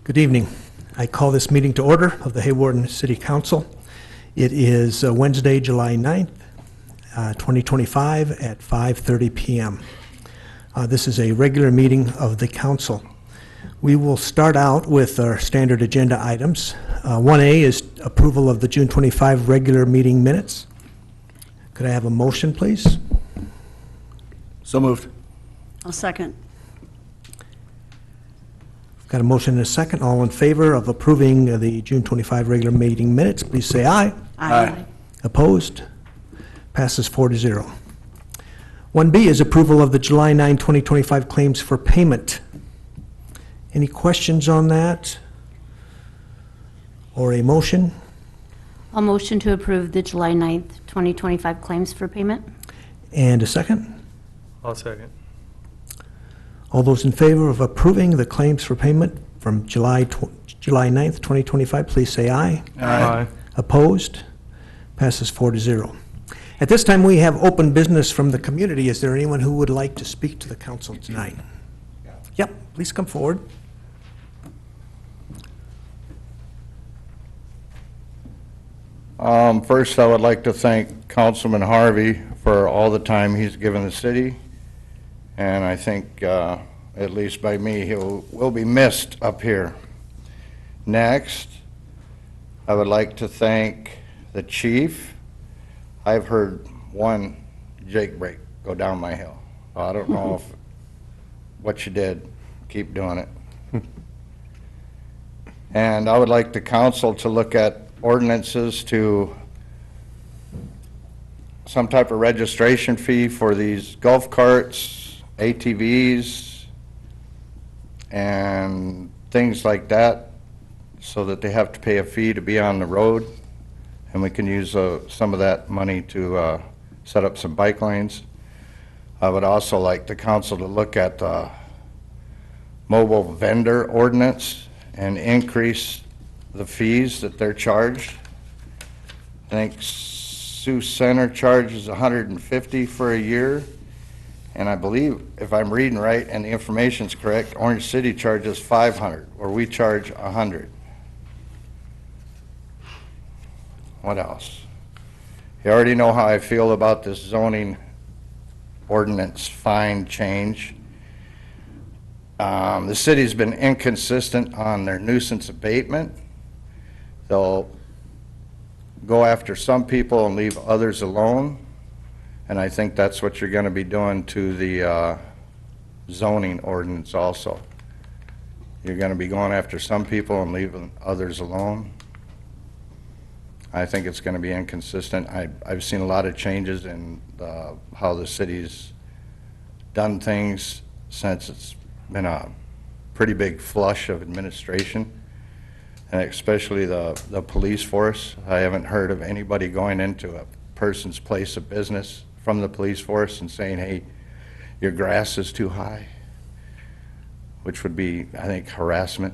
Good evening. I call this meeting to order of the Hawarden City Council. It is Wednesday, July 9th, 2025 at 5:30 p.m. This is a regular meeting of the council. We will start out with our standard agenda items. 1A is approval of the June 25 regular meeting minutes. Could I have a motion, please? So moved. I'll second. Got a motion and a second. All in favor of approving the June 25 regular meeting minutes, please say aye. Aye. Opposed? Passes 4-0. 1B is approval of the July 9, 2025 claims for payment. Any questions on that? Or a motion? I'll motion to approve the July 9th, 2025 claims for payment. And a second? I'll second. All those in favor of approving the claims for payment from July 9th, 2025, please say aye. Aye. Opposed? Passes 4-0. At this time, we have open business from the community. Is there anyone who would like to speak to the council tonight? Yep, please come forward. First, I would like to thank Councilman Harvey for all the time he's given the city. And I think, at least by me, he will be missed up here. Next, I would like to thank the chief. I've heard one Jake break go down my hill. I don't know if what you did, keep doing it. And I would like the council to look at ordinances to some type of registration fee for these golf carts, ATVs, and things like that, so that they have to pay a fee to be on the road, and we can use some of that money to set up some bike lanes. I would also like the council to look at the mobile vendor ordinance and increase the fees that they're charged. I think Sioux Center charges $150 for a year. And I believe, if I'm reading right and the information's correct, Orange City charges $500, or we charge $100. What else? You already know how I feel about this zoning ordinance fine change. The city's been inconsistent on their nuisance abatement. They'll go after some people and leave others alone. And I think that's what you're going to be doing to the zoning ordinance also. You're going to be going after some people and leaving others alone. I think it's going to be inconsistent. I've seen a lot of changes in how the city's done things since it's been a pretty big flush of administration, and especially the police force. I haven't heard of anybody going into a person's place of business from the police force and saying, hey, your grass is too high, which would be, I think, harassment.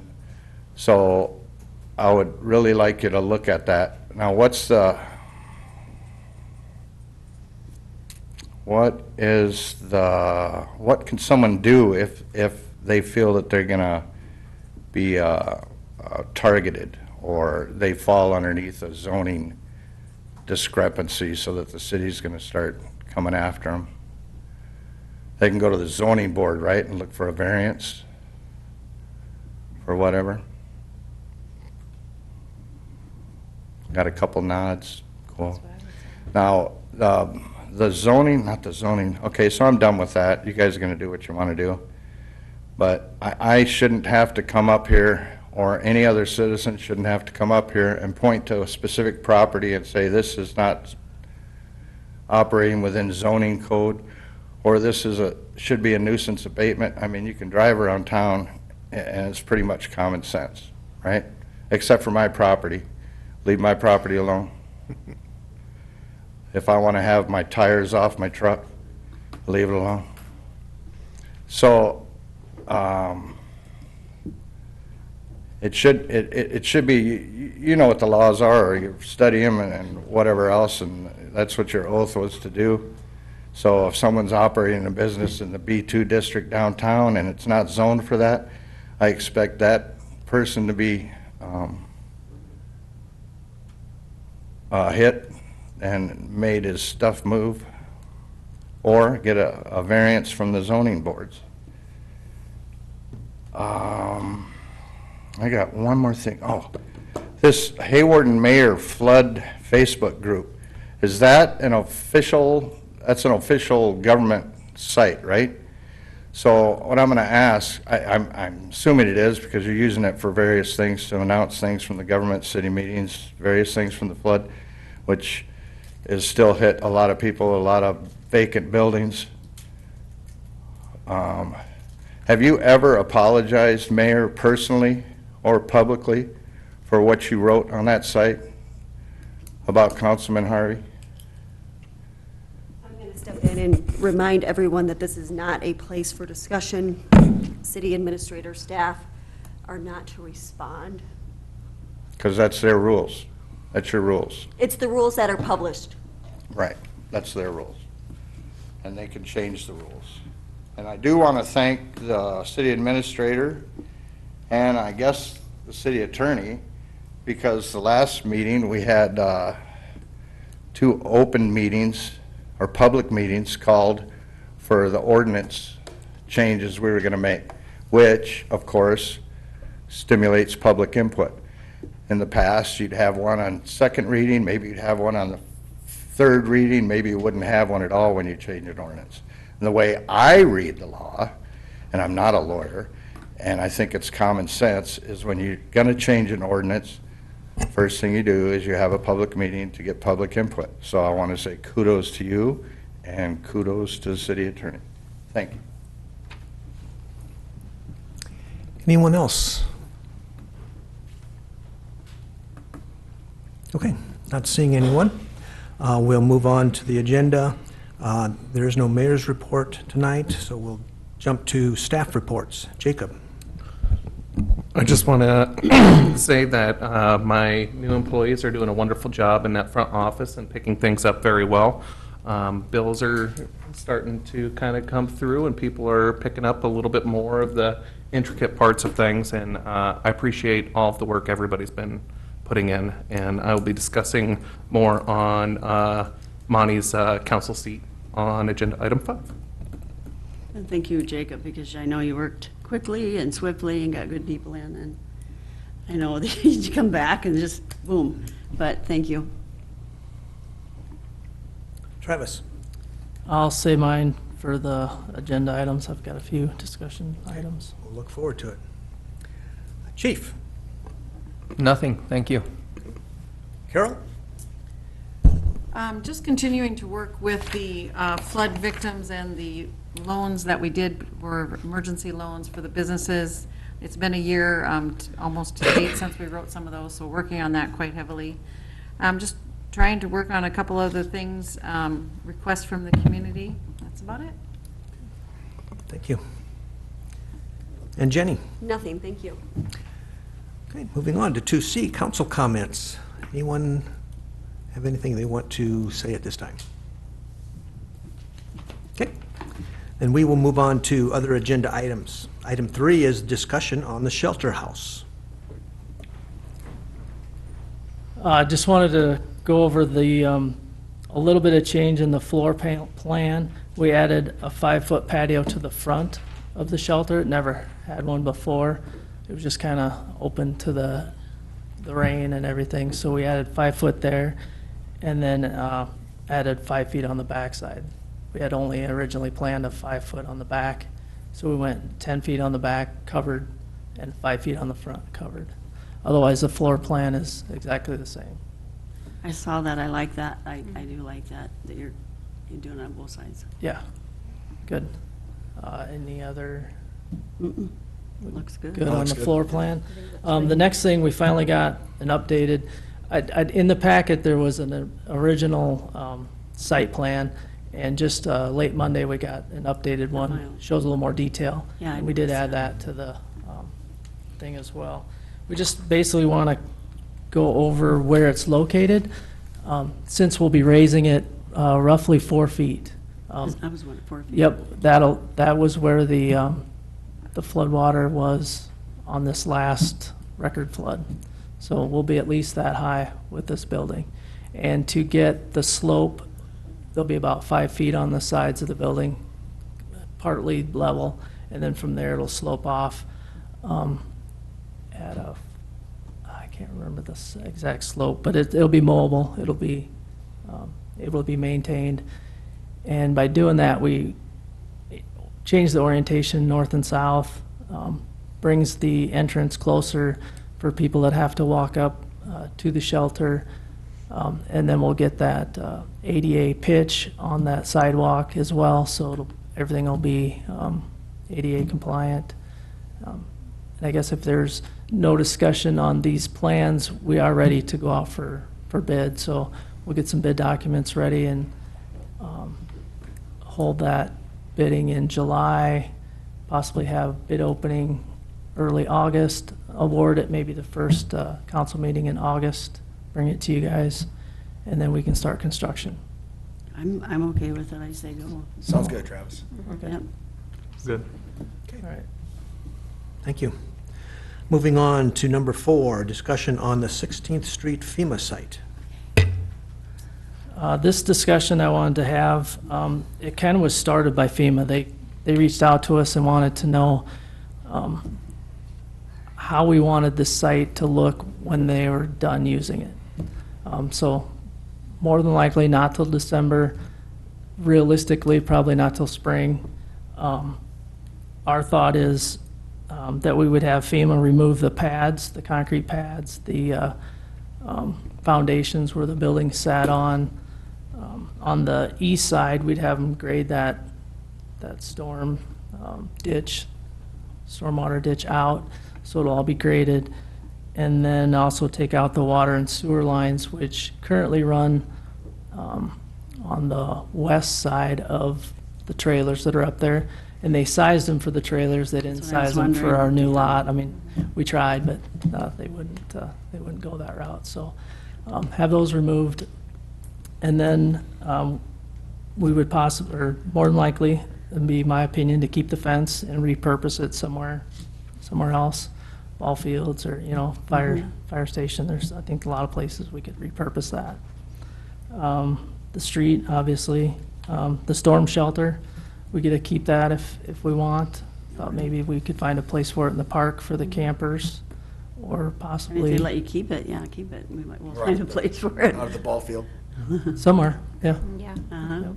So I would really like you to look at that. Now, what can someone do if they feel that they're gonna be targeted, or they fall underneath a zoning discrepancy, so that the city's going to start coming after them? They can go to the zoning board, right, and look for a variance for whatever. Got a couple nods. Cool. Now, the zoning, not the zoning. Okay, so I'm done with that. You guys are going to do what you want to do. But I shouldn't have to come up here, or any other citizen shouldn't have to come up here and point to a specific property and say this is not operating within zoning code, or this is should be a nuisance abatement. I mean, you can drive around town and it's pretty much common sense, right? Except for my property. Leave my property alone. If I want to have my tires off my truck, leave it alone. So it should be, you know what the laws are, or you study them and whatever else, and that's what your oath was to do. So if someone's operating a business in the B2 district downtown and it's not zoned for that, I expect that person to be hit and made his stuff move, or get a variance from the zoning boards. I got one more thing. Oh, this Hawarden Mayor Flood Facebook group, is that an official, that's an official government site, right? So what I'm going to ask, I'm assuming it is because you're using it for various things to announce things from the government, city meetings, various things from the flood, which is still hit a lot of people, a lot of vacant buildings. Have you ever apologized, Mayor, personally or publicly for what you wrote on that site about Councilman Harvey? I'm going to step in and remind everyone that this is not a place for discussion. City administrator staff are not to respond. Because that's their rules. That's your rules. It's the rules that are published. Right, that's their rules. And they can change the rules. And I do want to thank the city administrator and I guess the city attorney, because the last meeting we had 2 open meetings or public meetings called for the ordinance changes we were going to make, which of course stimulates public input. In the past, you'd have one on second reading, maybe you'd have one on the third reading, maybe you wouldn't have one at all when you change an ordinance. And the way I read the law, and I'm not a lawyer, and I think it's common sense, is when you're going to change an ordinance, first thing you do is you have a public meeting to get public input. So I want to say kudos to you and kudos to the city attorney. Thank you. Anyone else? Okay, not seeing anyone. We'll move on to the agenda. There is no mayor's report tonight, so we'll jump to staff reports. Jacob. I just want to say that my new employees are doing a wonderful job in that front office and picking things up very well. Bills are starting to kind of come through, and people are picking up a little bit more of the intricate parts of things, and I appreciate all of the work everybody's been putting in, and I will be discussing more on Monty's council seat on agenda item 5. And thank you, Jacob, because I know you worked quickly and swiftly and got good people in, and I know that you come back and just boom, but thank you. Travis. I'll say mine for the agenda items. I've got a few discussion items. We'll look forward to it. Chief. Nothing, thank you. Carol? Just continuing to work with the flood victims and the loans that we did were emergency loans for the businesses. It's been a year, almost to date, since we wrote some of those, so working on that quite heavily. Just trying to work on a couple other things, requests from the community. That's about it. Thank you. And Jenny? Nothing, thank you. Okay, moving on to 2C, council comments. Anyone have anything they want to say at this time? Okay, then we will move on to other agenda items. Item 3 is discussion on the shelter house. Just wanted to go over the, a little bit of change in the floor plan. We added a 5-foot patio to the front of the shelter. It never had one before. It was just kind of open to the rain and everything, so we added 5 foot there, and then added 5 feet on the back side. We had only originally planned a 5 foot on the back, so we went 10 feet on the back covered and 5 feet on the front covered. Otherwise, the floor plan is exactly the same. I saw that, I like that, I do like that you're doing it on both sides. Yeah, good. Any other? Mm-mm. Looks good. Good on the floor plan. The next thing, we finally got an updated, in the packet, there was an original site plan, and just late Monday, we got an updated one. Shows a little more detail. Yeah, I And we did noticed add that. that to the thing as well. We just basically want to go over where it's located, since we'll be raising it roughly 4 feet. I was wondering, 4 feet. Yep, that was where the flood water was on this last record flood. So we'll be at least that high with this building. And to get the slope, there'll be about 5 feet on the sides of the building, partly level, and then from there it'll slope off at a, I can't remember the exact slope, but it'll be mobile, it'll be able to be maintained. And by doing that, we change the orientation north and south, brings the entrance closer for people that have to walk up to the shelter. And then we'll get that ADA pitch on that sidewalk as well, so everything will be ADA compliant. And I guess if there's no discussion on these plans, we are ready to go out for bid. So we'll get some bid documents ready and hold that bidding in July, possibly have bid opening early August, award it maybe the first council meeting in August, bring it to you guys, and then we can start construction. I'm okay with it, I say go. Sounds good, Travis. Okay. Yep. Good. All right. Thank you. Moving on to number 4, discussion on the 16th Street FEMA site. This discussion I wanted to have, it kind of was started by FEMA. They reached out to us and wanted to know how we wanted the site to look when they were done using it. So more than likely not till December, realistically probably not till spring. Our thought is that we would have FEMA remove the pads, the concrete pads, the foundations where the building sat on. On the east side, we'd have them grade that storm ditch, stormwater ditch out, so it'll all be graded. And then also take out the water and sewer lines, which currently run on the west side of the trailers that are up there. And they sized them for the trailers, they didn't That's what I was size them for wondering. our new lot. I mean, we tried, but they wouldn't go that route. So have those removed. And then we would possibly, or more than likely, it'd be my opinion, to keep the fence and repurpose it somewhere else, ball fields or, fire station. There's, I think, a lot of places we could repurpose that. The street, obviously, the storm shelter, we get to keep that if we want. Thought maybe we could find a place for it in the park for the campers, or And if possibly they let you keep it, yeah, keep it. We'll find a place for it. Out of the ball field. somewhere, yeah. Yeah. Uh-huh.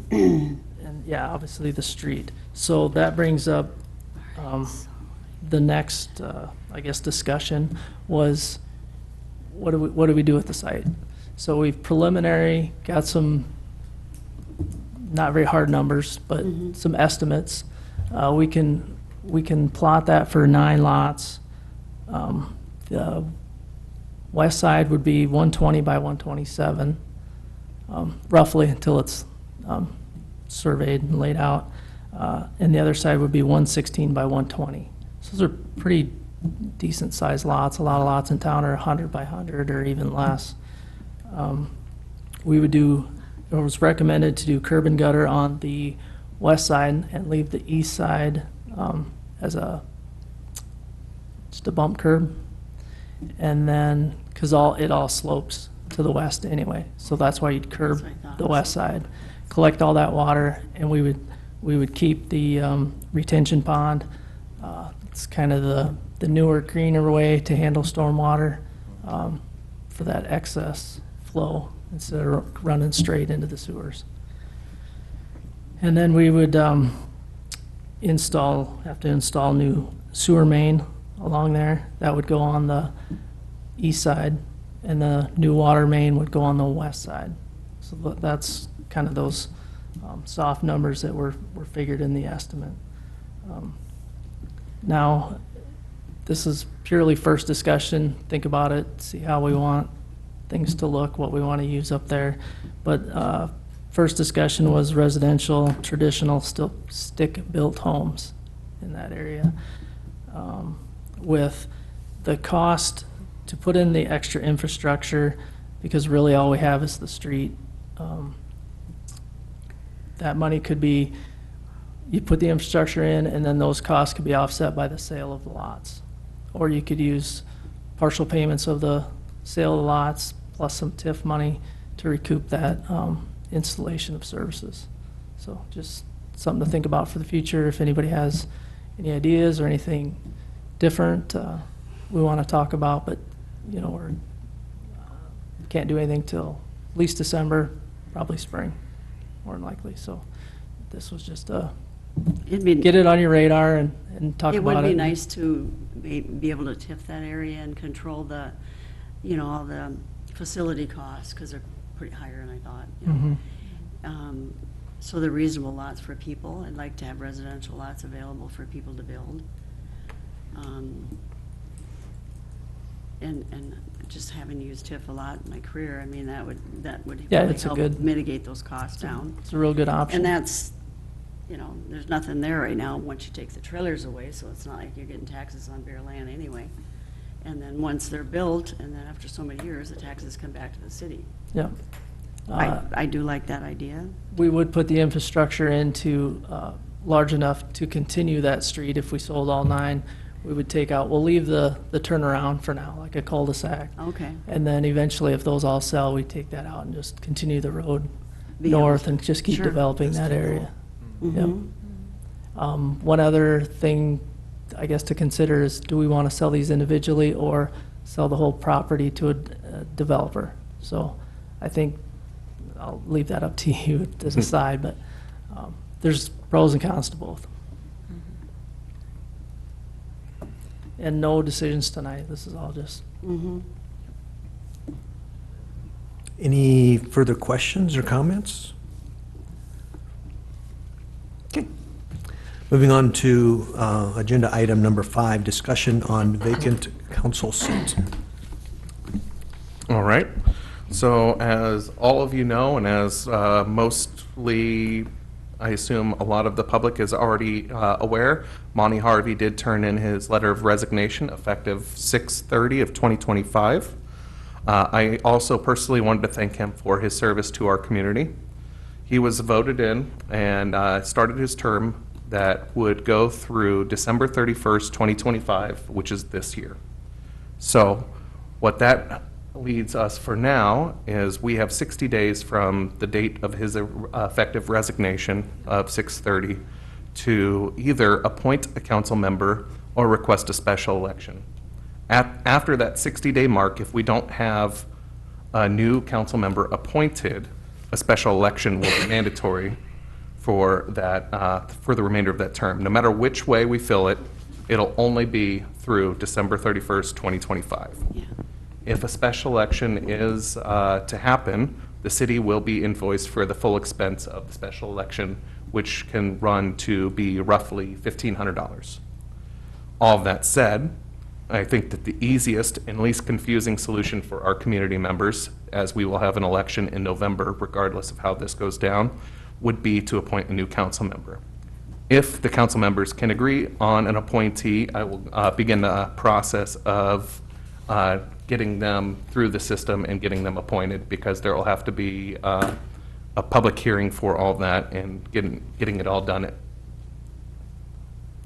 And yeah, obviously the street. So that brings up the next, I guess, discussion was, what do we do with the site? So we've preliminary got some not very hard numbers, but some estimates. We can plot that for 9 lots. The west side would be 120 by 127, roughly, until it's surveyed and laid out. And the other side would be 116 by 120. So those are pretty decent sized lots. A lot of lots in town are 100 by 100 or even less. We would do, it was recommended to do curb and gutter on the west side and leave the east side as just a bump curb. And then, because it all slopes to the west anyway, so that's why you'd curb That's what I thought. the west side, collect all that water, and we would keep the retention pond. It's kind of the newer, greener way to handle stormwater for that excess flow instead of running straight into the sewers. And then we would have to install new sewer main along there. That would go on the east side, and the new water main would go on the west side. So that's kind of those soft numbers that were figured in the estimate. Now, this is purely first discussion. Think about it, see how we want things to look, what we want to use up there. But first discussion was residential, traditional, still stick-built homes in that area. With the cost to put in the extra infrastructure, because really all we have is the street. That money could be you put the infrastructure in, and then those costs could be offset by the sale of the lots. Or you could use partial payments of the sale of the lots plus some TIF money to recoup that installation of services. So just something to think about for the future. If anybody has any ideas or anything different we want to talk about, but we're can't do anything till at least December, probably spring, more than likely. So this was just get it on your radar and talk It about it. would be nice to be able to TIF that area and control the, all the facility costs, because they're pretty higher than I thought. So they're reasonable lots for people. I'd like to have residential lots available for people to build. And just having used TIF a lot in my career, I mean, that would Yeah, really it's a help good- mitigate those costs down. It's a real good option. And that's, there's nothing there right now once you take the trailers away, so it's not like you're getting taxes on bare land anyway. And then once they're built, and then after so many years, the taxes come back to the city. Yeah. I do like that idea. We would put the infrastructure into large enough to continue that street. If we sold all 9, we would we'll leave the turnaround for now, like a cul-de-sac. Okay. And then eventually, if those all sell, we take that out and just continue the road Be able north to- and just keep Sure. developing that area. Yep. Mhm. One other thing, I guess, to consider is, do we want to sell these individually or sell the whole property to a developer? So I think I'll leave that up to you to decide, but there's pros and cons to both. And no decisions tonight. This is all just, Mhm. Any further questions or comments? Okay. Moving on to agenda item number 5, discussion on vacant council seat. All right. So as all of you know, and as mostly, I assume a lot of the public is already aware, Monty Harvey did turn in his letter of resignation effective 6/30 of 2025. I also personally wanted to thank him for his service to our community. He was voted in and started his term that would go through December 31st, 2025, which is this year. So what that leads us for now is we have 60 days from the date of his effective resignation of 6/30 to either appoint a council member or request a special election. After that 60-day mark, if we don't have a new council member appointed, a special election will be mandatory for that, for the remainder of that term. No matter which way we fill it, it'll only be through December 31st, 2025. Yeah. If a special election is to happen, the city will be invoiced for the full expense of the special election, which can run to be roughly $1,500. All of that said, I think that the easiest and least confusing solution for our community members, as we will have an election in November, regardless of how this goes down, would be to appoint a new council member. If the council members can agree on an appointee, I will begin the process of getting them through the system and getting them appointed, because there will have to be a public hearing for all that and getting it all done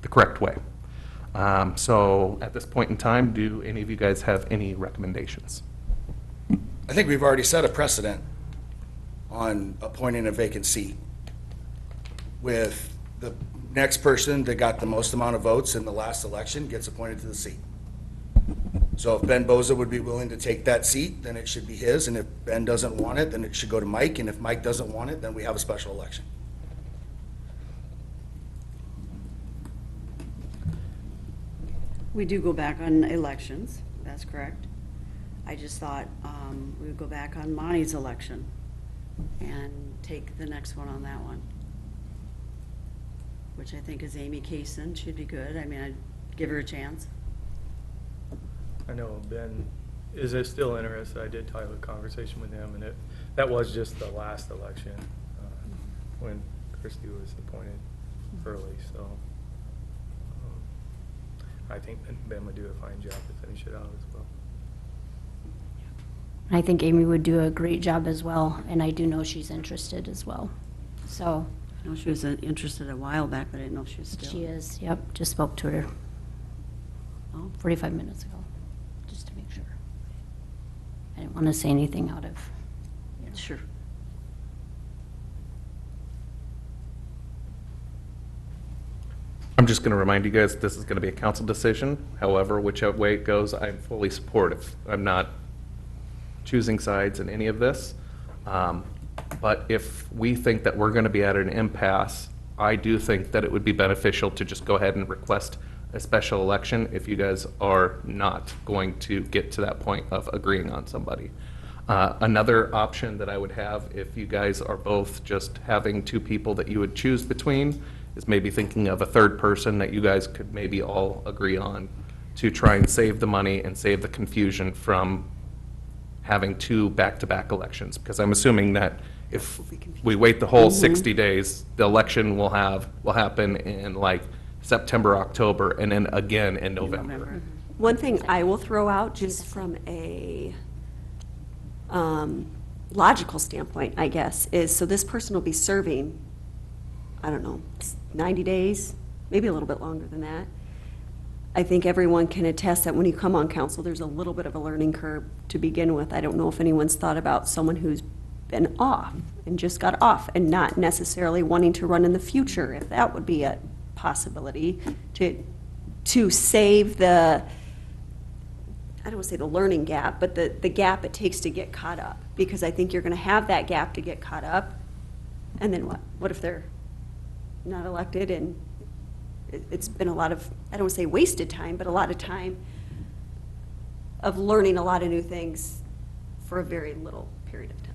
the correct way. So at this point in time, do any of you guys have any recommendations? I think we've already set a precedent on appointing a vacant seat with the next person that got the most amount of votes in the last election gets appointed to the seat. So if Ben Boza would be willing to take that seat, then it should be his, and if Ben doesn't want it, then it should go to Mike, and if Mike doesn't want it, then we have a special election. We do go back on elections, that's correct. I just thought we would go back on Monty's election and take the next one on that one, which I think is Amy Kaysen. Should be good. I mean, I'd give her a chance. I know Ben is still interested. I did have a conversation with him, and that was just the last election when Christie was appointed early, so I think Ben would do a fine job to finish it out as well. I think Amy would do a great job as well, and I do know she's interested as well. So I know she was interested a while back, but I didn't know if she was still. She is, yep, just spoke to her Oh, 45 minutes ago, just to make sure. I didn't want to say anything out of, you know. sure. I'm just going to remind you guys, this is going to be a council decision. However, whichever way it goes, I'm fully supportive. I'm not choosing sides in any of this. But if we think that we're going to be at an impasse, I do think that it would be beneficial to just go ahead and request a special election if you guys are not going to get to that point of agreeing on somebody. Another option that I would have, if you guys are both just having two people that you would choose between, is maybe thinking of a third person that you guys could maybe all agree on to try and save the money and save the confusion from having two back-to-back elections. Because I'm assuming that if we wait the whole 60 days, the election will happen in like September, October, and then again in November. One thing I will throw out, just from a logical standpoint, I guess, is, so this person will be serving, I don't know, 90 days, maybe a little bit longer than that. I think everyone can attest that when you come on council, there's a little bit of a learning curve to begin with. I don't know if anyone's thought about someone who's been off and just got off and not necessarily wanting to run in the future, if that would be a possibility to save the, I don't want to say the learning gap, but the gap it takes to get caught up. Because I think you're going to have that gap to get caught up. And then what? What if they're not elected, and it's been a lot of, I don't want to say wasted time, but a lot of time of learning a lot of new things for a very little period of time.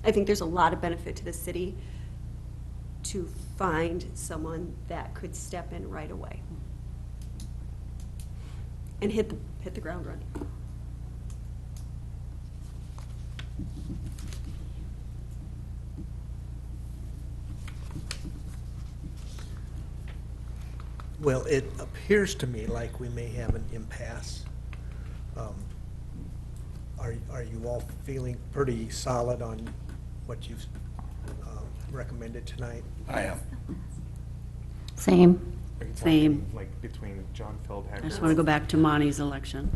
I think there's a lot of benefit to the city to find someone that could step in right away and hit the ground running. Well, it appears to me like we may have an impasse. Are you all feeling pretty solid on what you've recommended tonight? I am. Same. Same. Like between John Feldhacker. I just want to go back to Monty's election.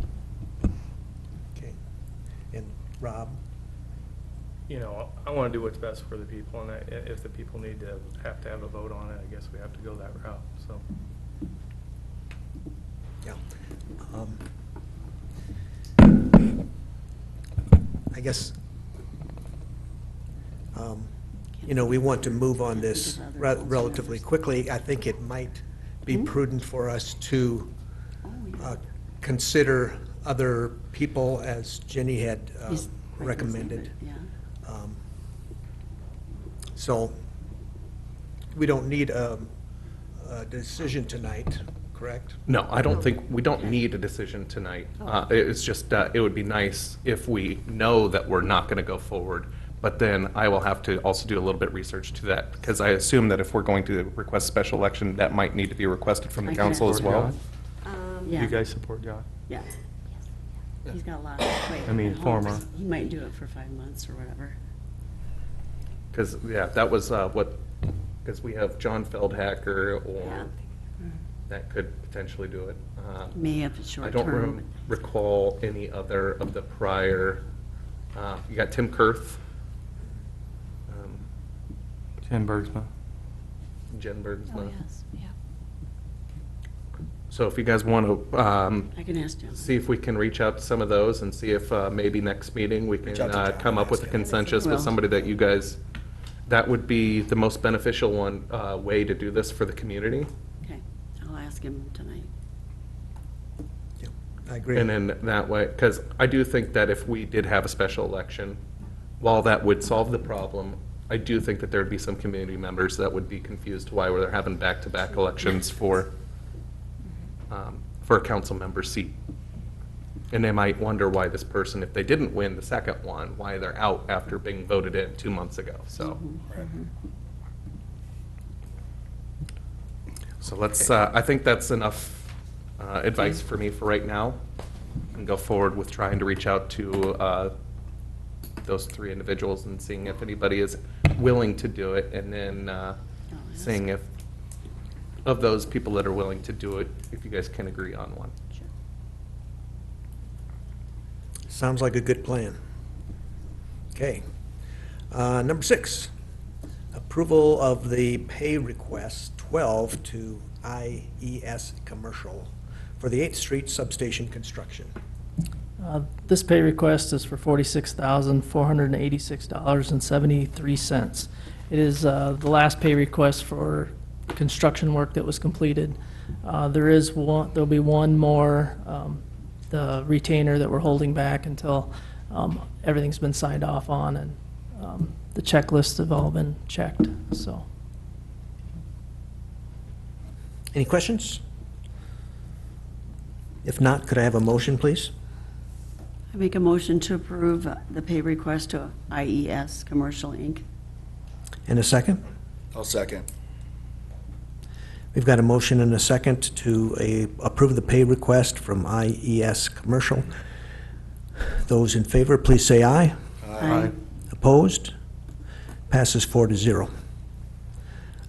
Okay. And Rob? You know, I want to do what's best for the people, and if the people need to have a vote on it, I guess we have to go that route, so. Yeah. I guess, you know, we want to move on this relatively quickly. I think it might be prudent for us to consider other people, as Jenny had He's right, recommended. Yeah. So we don't need a decision tonight, correct? No, I don't think, we don't need a decision tonight. It's just, it would be nice if we know that we're not going to go forward, but then I will have to also do a little bit of research to that, because I assume that if we're going to request special election, that might need to be requested from the I can council as ask well. Do Yeah. you guys support John? Yeah. He's got a lot of weight. I mean, at home. former. He might do it for 5 months or whatever. Because, yeah, that was because we have John Feldhacker, Yeah. or that could potentially do it. May have a I short don't term. recall any other of the prior, you got Tim Kurth, Jen Bergsma. Jen Bergsma. Oh, yes, yeah. So if you guys want to I can ask Jim. see if we can reach out to some of those and see if maybe next meeting we can Reach out to John come up and with a ask him. consensus with Well- somebody that you guys, that would be the most beneficial way to do this for the community. Okay, I'll ask him tonight. Yeah, I agree. And then that way, because I do think that if we did have a special election, while that would solve the problem, I do think that there'd be some community members that would be confused why we're having back-to-back elections for a council member seat. And they might wonder why this person, if they didn't win the second one, why they're out after being voted in 2 months ago, so. So let's, I think that's enough advice for me for right now. And go forward with trying to reach out to those 3 individuals and seeing if anybody is willing to do it, and then seeing if, of those people that are willing to do it, if you guys can agree on one. Sounds like a good plan. Okay. Number 6, approval of the pay request 12 to IES Commercial for the 8th Street substation construction. This pay request is for $46,486.73. It is the last pay request for construction work that was completed. There'll be one more, the retainer that we're holding back until everything's been signed off on and the checklists have all been checked, so. Any questions? If not, could I have a motion, please? I make a motion to approve the pay request to IES Commercial, Inc. And a second? I'll second. We've got a motion and a second to approve the pay request from IES Commercial. Those in favor, please say aye. Aye. Opposed? Passes 4-0.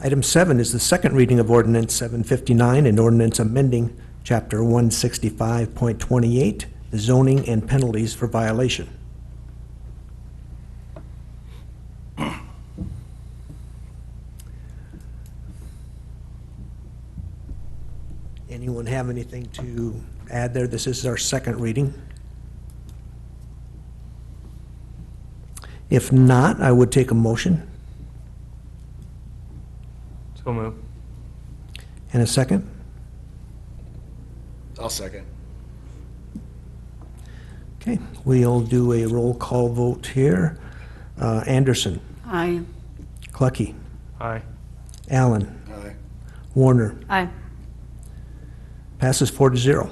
Item 7 is the second reading of Ordinance 759, an ordinance amending Chapter 165.28, the zoning and penalties for violation. Anyone have anything to add there? This is our second reading. If not, I would take a motion So move. and a second. I'll second. Okay, we'll do a roll call vote here. Anderson, Aye. Clucky, Aye. Allen, Aye. Warner. Aye. Passes 4-0.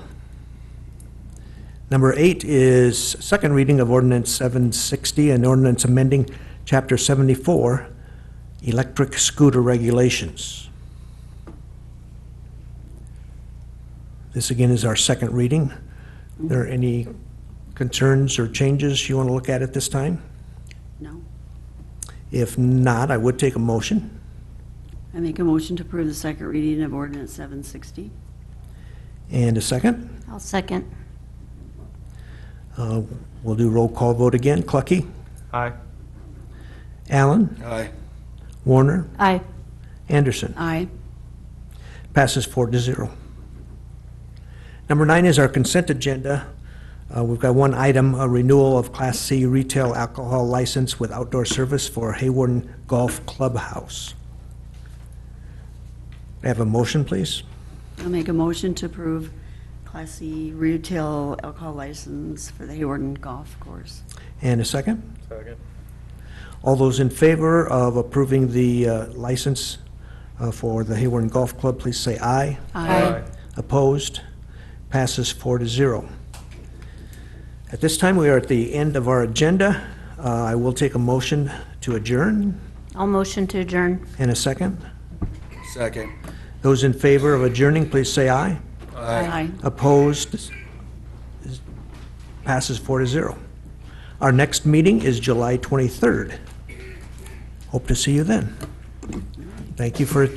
Number 8 is second reading of Ordinance 760, an ordinance amending Chapter 74, electric scooter regulations. This again is our second reading. Are there any concerns or changes you want to look at this time? No. If not, I would take a motion. I make a motion to approve the second reading of ordinance 760. And a second. I'll second. We'll do roll call vote again. Clucky, Aye. Allen, Aye. Warner, Aye. Anderson. Aye. Passes 4-0. Number 9 is our consent agenda. We've got one item, a renewal of Class C retail alcohol license with outdoor service for Hawarden Golf Clubhouse. I have a motion, please? I'll make a motion to approve Class C retail alcohol license for the Hawarden Golf Course. And a second? Second. All those in favor of approving the license for the Hawarden Golf Club, please say aye. Aye. Opposed? Passes 4-0. At this time, we are at the end of our agenda. I will take a motion to adjourn. I'll motion to adjourn. And a second. Second. Those in favor of adjourning, please say aye. Aye. Opposed? Passes 4-0. Our next meeting is July 23rd. Hope to see you then. Thank you for attending.